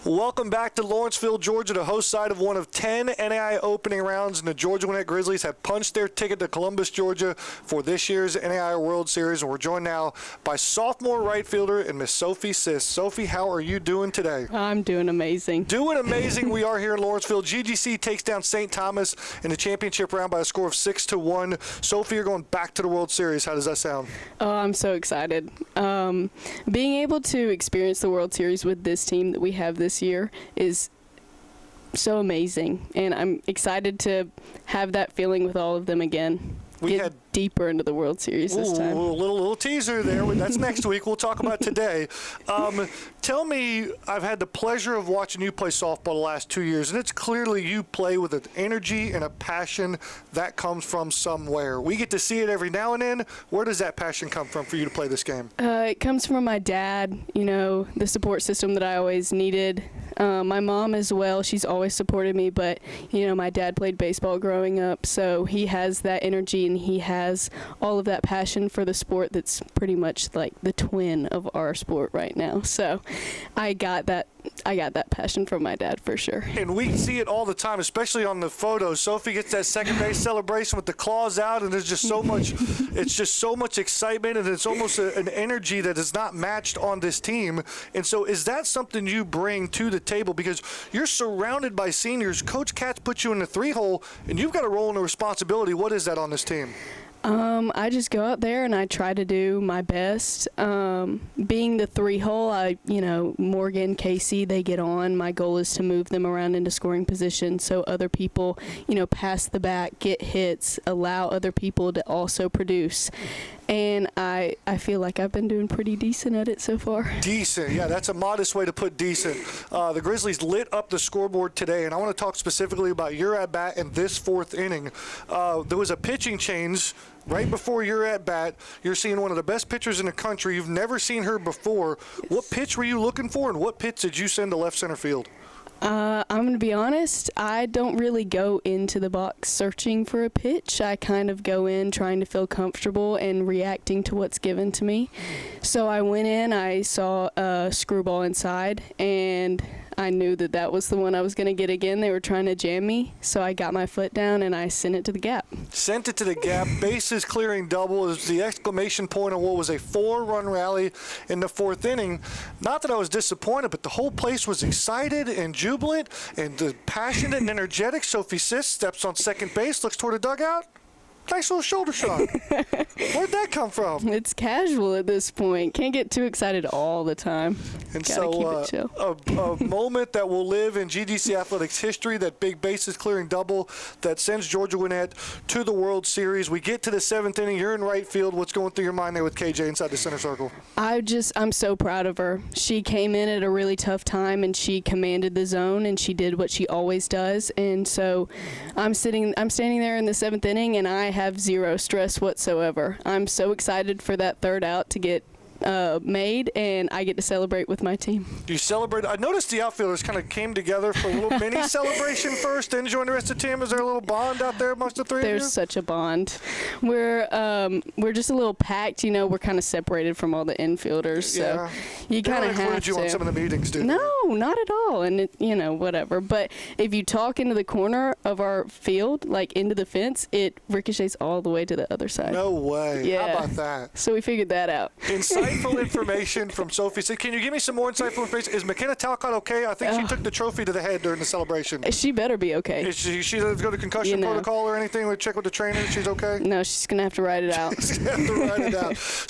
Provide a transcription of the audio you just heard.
Welcome back to Lawrenceville, Georgia, the host side of one of 10 NAIA opening rounds, and the Georgia Gwinnett Grizzlies have punched their ticket to Columbus, Georgia for this year's NAIA World Series, and we're joined now by sophomore right fielder and Miss Sophie Sisk. Sophie, how are you doing today? I'm doing amazing. Doing amazing. We are here in Lawrenceville. GGC takes down St. Thomas in the championship round by a score of 6-1. Sophie, you're going back to the World Series. How does that sound? Oh, I'm so excited. Being able to experience the World Series with this team that we have this year is so amazing, and I'm excited to have that feeling with all of them again. Get deeper into the World Series this time. A little teaser there. That's next week. We'll talk about today. Tell me, I've had the pleasure of watching you play softball the last 2 years, and it's clearly you play with an energy and a passion that comes from somewhere. We get to see it every now and then. Where does that passion come from for you to play this game? It comes from my dad, the support system that I always needed. My mom as well, she's always supported me, but, my dad played baseball growing up, so he has that energy and he has all of that passion for the sport that's pretty much like the twin of our sport right now. So I got that passion from my dad for sure. And we see it all the time, especially on the photos. Sophie gets that second base celebration with the claws out, and there's just so much, it's just so much excitement, and it's almost an energy that is not matched on this team. And so is that something you bring to the table? Because you're surrounded by seniors. Coach Katz put you in the 3-hole, and you've got a role and a responsibility. What is that on this team? I just go out there and I try to do my best. Being the 3-hole, Morgan, Casey, they get on. My goal is to move them around into scoring position so other people, pass the bat, get hits, allow other people to also produce. And I feel like I've been doing pretty decent at it so far. Decent, yeah, that's a modest way to put decent. The Grizzlies lit up the scoreboard today, and I want to talk specifically about your at-bat in this fourth inning. There was a pitching change right before your at-bat. You're seeing one of the best pitchers in the country. You've never seen her before. Yes. What pitch were you looking for, and what pitch did you send to left center field? I'm going to be honest, I don't really go into the box searching for a pitch. I kind of go in trying to feel comfortable and reacting to what's given to me. So I went in, I saw a screwball inside, and I knew that was the one I was going to get again. They were trying to jam me, so I got my foot down and I sent it to the gap. Sent it to the gap. Bases clearing double is the exclamation point on what was a 4-run rally in the fourth inning. Not that I was disappointed, but the whole place was excited and jubilant and passionate and energetic. Sophie Sisk steps on second base, looks toward the dugout. Nice little shoulder shot. Where'd that come from? It's casual at this point. Can't get too excited all the time. And gotta keep it chill. A moment that will live in GGC athletics history, that big bases clearing double that sends Georgia Gwinnett to the World Series. We get to the seventh inning. You're in right field. What's going through your mind there with KJ inside the center circle? I'm so proud of her. She came in at a really tough time, and she commanded the zone, and she did what she always does. And so I'm standing there in the seventh inning, and I have zero stress whatsoever. I'm so excited for that third out to get made, and I get to celebrate with my team. You celebrate. I noticed the outfielders kind of came together for a little mini celebration first, then join the rest of the team. Is there a little bond out there amongst the three of you? There's such a bond. We're just a little packed. We're kind of separated from all the infielders, so you kind of have to. You on some of the meetings, do No, not at all, and whatever. But if you talk into the corner of our field, like into the fence, it ricochets all the way to the other side. No way. Yeah. How about that? So we figured that out. Insightful information from Sophie. So can you give me some more insightful information? Is McKenna Talcott okay? I think she took the trophy to the head during the celebration. She better be okay. She doesn't go to concussion protocol or anything? We check with the trainer. She's okay? No, she's going to have to ride it out. She's going to have to ride it out.